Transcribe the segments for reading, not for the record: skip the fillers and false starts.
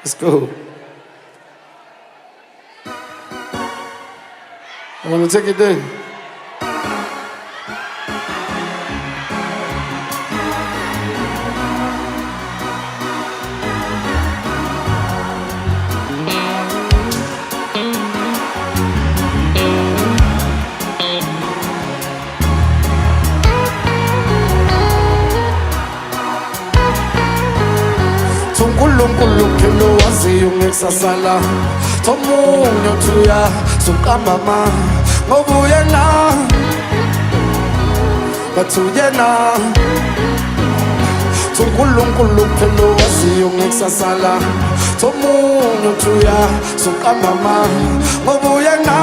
Let's go. I want to take it there. Unkulunkulu phela waziyo ngekusasala Thomunye uthuya sukambama ngoba uyena bathi uyena Unkulunkulu phela waziyo ngekusasala Thomunye uthuya sukambama ngoba uyena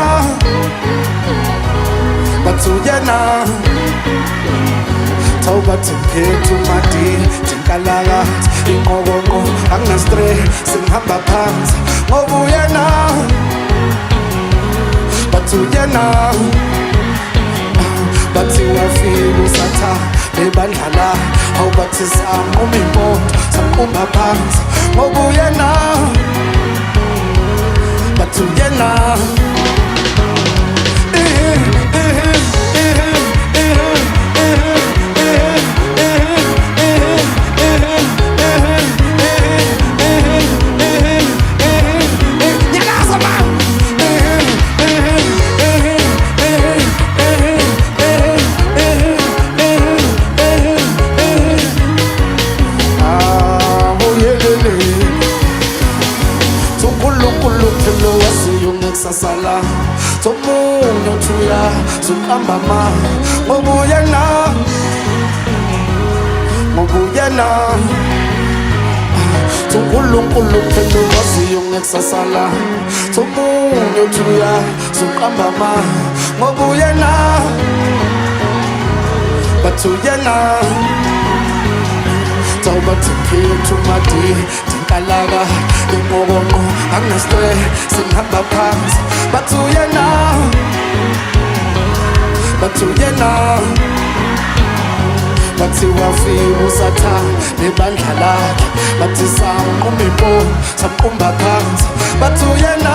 bathi uyena Tawubathi mphethu madi tinkalaka inqokonqo angina-stress ngihamba phansi ngoba uyena bathi uyena bathi wafika usatha lebandla la awubathi samquma imoto samquma phansi ngoba uyena bathi uyena sasala Thomunye uthuya sukambama ngoba uyena Unkulunkulu phela waziyo ngekusasala Thomunye uthuya sukambama ngoba uyena bathi uyena Tawubathi mphethu madi tinkalaka inqokonqo angina-stress ngihamba phansi bathi uyena bathi wafika usatha nebandla lakhe bathi samquma impondo samqumba phansi bathi uyena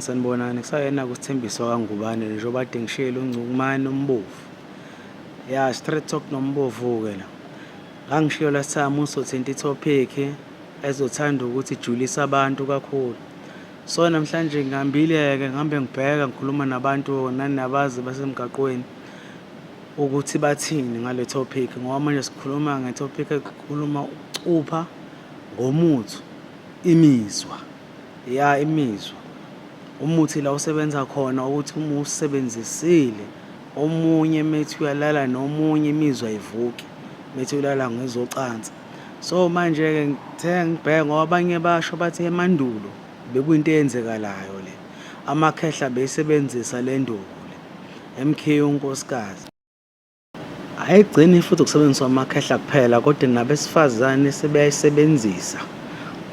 Sanibonani kusayena kusithembiso kaNgubane njengoba kade ngishilo uNgcukumane uMbovu ya Straight Talk noMbovu ke la ngangishilo last time uzothinta itopic ezothanda ukuthi ijulise abantu kakhulu so namhlanje ngihambile-ke ngihambe ngibheka ngikhuluma nabantu nanabazi basemgaqweni ukuthi bathini ngale topic ngoba manje sikhuluma ngetopic ekhuluma ukucupha ngomuthu imizwa umuthi la usebenza khona ukuthi uma usebenzisile omunye methi uyalala nomunye imizwa ivuke methi ulala ngezocansi so manje-ke ngithe ngibheka ngoba abanye basho bathi emandulo bekuyinto eyenzekalayo le amakhehla beyisebenzisa le nduku le MK unkosikazi ayigcini futhi ukusebenziswa amakhehla kuphela kodwa nabesifazane sebeyayisebenzisa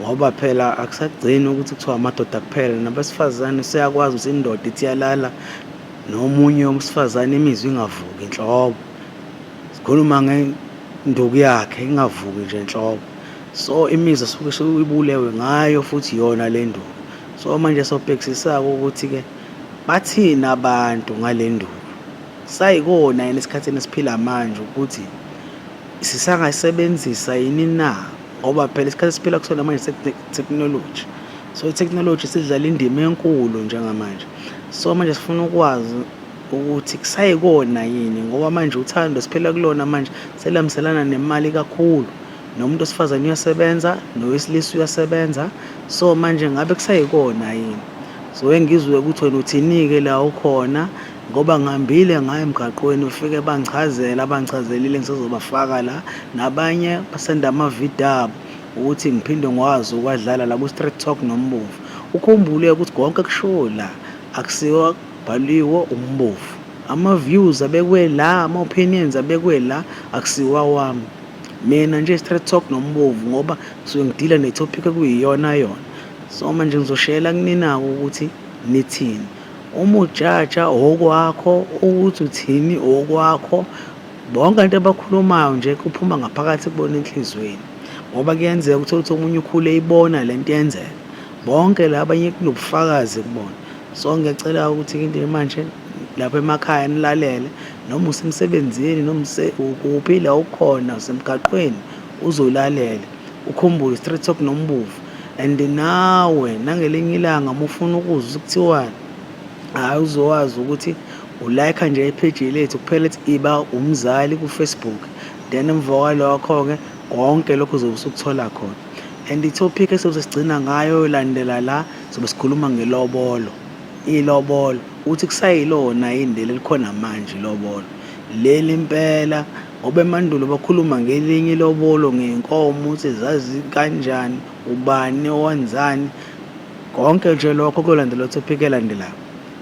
ngoba phela akusagcini ukuthi kuthiwa amadoda kuphela nabesifazane seyakwazi ukuthi indoda ithi yalala nomunye womsifazane imizwa ingavuki inhlobo sikhuluma ngenduku yakhe ingavuki nje inhlobo so imizwa suke uyibulewe ngayo futhi yona le nduku so manje sobhekisisa-ke ukuthi-ke bathini abantu ngale nduku sayikona yena esikhathini esiphila manje ukuthi sisangayisebenzisa yini na ngoba phela isikhathi esiphila kusona manje technology so i-technology sidlala indima enkulu njengamanje so manje sifuna ukwazi ukuthi kusayikona yini ngoba manje uthando siphila kulona manje selamselana nemali kakhulu nomuntu osifazane uyasebenza nowesilisa uyasebenza so manje ngabe kusayikona yini so engizwe ukuthi wena uthini-ke la ukhona ngoba ngihambile ngayo emgaqweni ufike bangichazelile ngisazobafaka la nabanye basenda amavidiyo abo ukuthi ngiphinde ngwazi ukwadlala la ku-Straight Talk noMbovu ukhumbule ukuthi konke kushiwo la akusiwa kubhaliwe uMbovu ama-views abekwe la ama-opinions abekwe la akusiwa wami mina nje Straight Talk noMbovu ngoba kusuke ngidila netopic ekuyiyona yona so manje ngizoshayela kunina-ko ukuthi nithini uma ujaja okwakho, ukuthi uthini okwakho. Bonke abantu abakhulumayo nje kuphuma ngaphakathi kubona enhliziyweni, ngoba kuyenzeka ukuthi omunye ukhule eyibona lento yenzeka. Bonke la abanye kunobufakazi kubona. So ngiyacela ukuthi into manje lapha emakhaya nilalele, noma usemsebenzini noma ukuphi la ukhona usemgaqweni uzolalele, ukhumbule Straight Talk noMbuvu. And nawe nangelinye ilanga uma ufuna ukuzwa kuthiwani, hhayi uzowazi ukuthi ulayikha nje ipheji lethu kuphela ethi iba umzali ku-Facebook, then emva kwalokho-ke konke lokho uzobe usukuthola khona. And i-topic esobe sigcina ngayo landela la sobe sikhuluma ngelobolo. Ilobolo uthi kusayilona yini leli likhona manje ilobolo leli impela, ngoba emandulo bakhuluma ngelinye ilobolo ngenkomo ukuthi zazi kanjani, ubani owenzani, konke nje lokho kuyolandela topic elandelayo.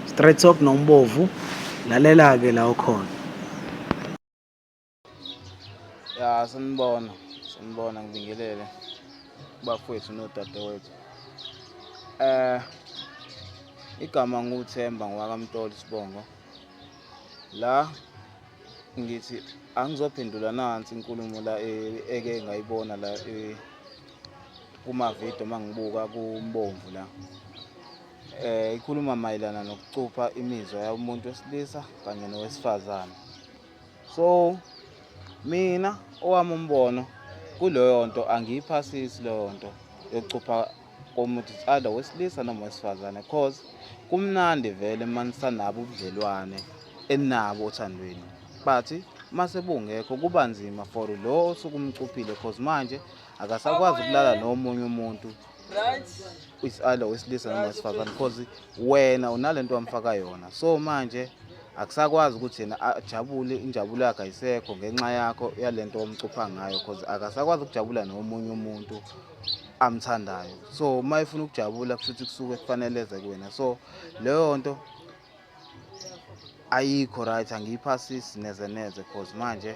Straight Talk noMbovu, lalela-ke la ukhona. Ya, sanibona ngibingelele bafowethu nodadewethu. Igama nguThemba ngwakamtoli Sibongo. La ngithi angizophendula nansi inkulumo la eke ngayibona la kuma-video mangibuka kuMbovu la. Ikhuluma mayelana nokucupha imizwa yomuntu wesilisa kanye nowesifazane. So mina owami umbono kuleyo nto angiyiphasisi leyo nto yokucupha komuntu either wesilisa noma wesifazane, cause kumnandi vele manisanabo ubudlelwane enabo othandweni, but mase bungekho kuba nzima for lo osuke umcuphile, cause manje akasakwazi ukulala nomunye umuntu either wesilisa noma wesifazane cause wena unalento wamfaka yona. So manje akusakwazi ukuthi yena ajabule, injabulo yakhe ayisekho ngenxa yakho yalento omcupha ngayo, cause akasakwazi ukujabula nomunye umuntu amthandayo. So uma efuna ukujabula kushuthi kusuke kufaneleze kuwena. So leyo nto ayikho right, angiyiphasisi neze cause manje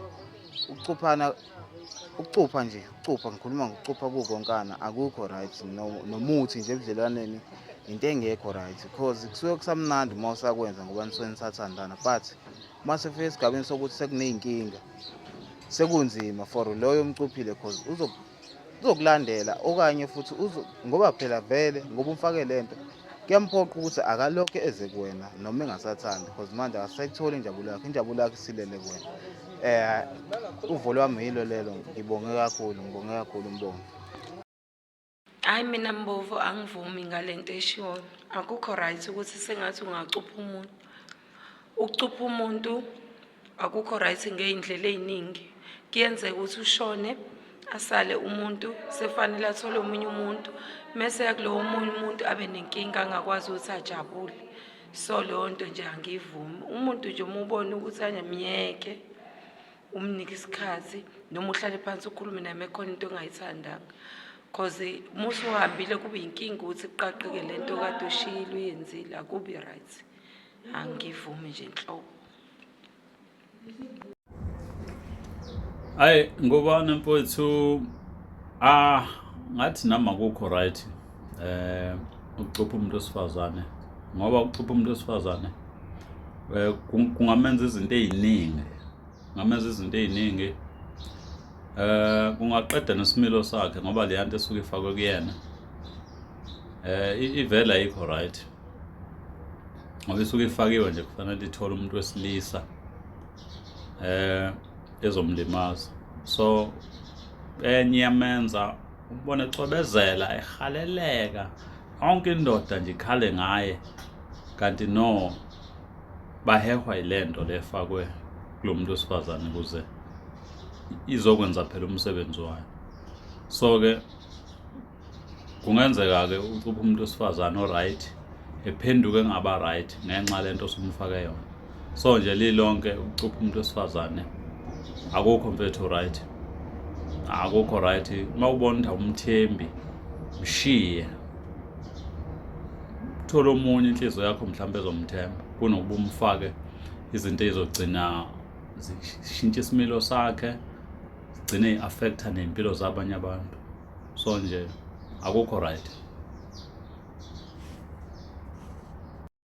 ukucupha ngikhuluma ngokucupha kukonkana akukho right, nomuthi nje ebudlelwaneni into engekho right, cause kusuke kusamnandi uma usakwenza ngoba nisuke nisathandana, but uma sefika esigabeni sokuthi sekuney'nkinga sekunzima for loyo omcuphile cause uzokulandela okanye futhi ngoba phela vele ngoba umfake lento kuyamphoqa ukuthi akalokhe eze kuwena noma engasathandi, cause manje akasayitholi injabulo yakhe isilele kuwena. Uvo lwami yilo lelo. Ngibonge kakhulu Mbongo. Hayi mina Mbovu angivumi ngalento eshiwo. Akukho right ukuthi sengathi ungacupha umuntu. Ukucupha umuntu akukho right ngey'ndlela ey'ningi. Kuyenzeka ukuthi ushone asale umuntu sefanele athole omunye umuntu, mese yakulowo omunye umuntu abe nenkinga angakwazi ukuthi ajabule. So leyo nto nje angivumi. Umuntu nje uma ubona ukuthi anyamyeke umnike isikhathi noma uhlale phansi ukhulume naye mekhona into ongayithandanga, cause musu uhambile kube inkinga ukuthi kuqaqeke lento kade ushiyile uyenzile, akubi right. Angivumi nje nhlobo. Hayi ngobani mfowethu, ngathi nami akukho right ukucupha umuntu wesifazane, ngoba ukucupha umuntu wesifazane kungamenza izinto ey'ningi, kungaqeda nesimilo sakhe ngoba le nto esuke ifakwe kuyena ivele ayikho right, ngoba isuke ifakiwe nje kufanele ithole umuntu wesilisa ezomlimaza. So enye yamenza ubona ecobezela, ehaleleka, yonke indoda nje ikhale ngaye, kanti no bahehwa yilento lefakwe kulo muntu wesifazane ukuze izokwenza phela umsebenzi wayo. So ke kungenzeka-ke ucupha umuntu wesifazane o-right ephenduke engaba right ngenxa lento osumfake yona. So nje lilonke ukucupha umuntu wesifazane akukho mfethu right, akukho right. Uma ubona ukuthi awumthembi mshiye, uthole omunye inhliziyo yakho mhlawumbe ezomthemba kunokuba umfake izinto ezogcina zishintsha isimilo sakhe, zigcine i-affecta ney'mpilo zabanye abantu. So nje akukho right.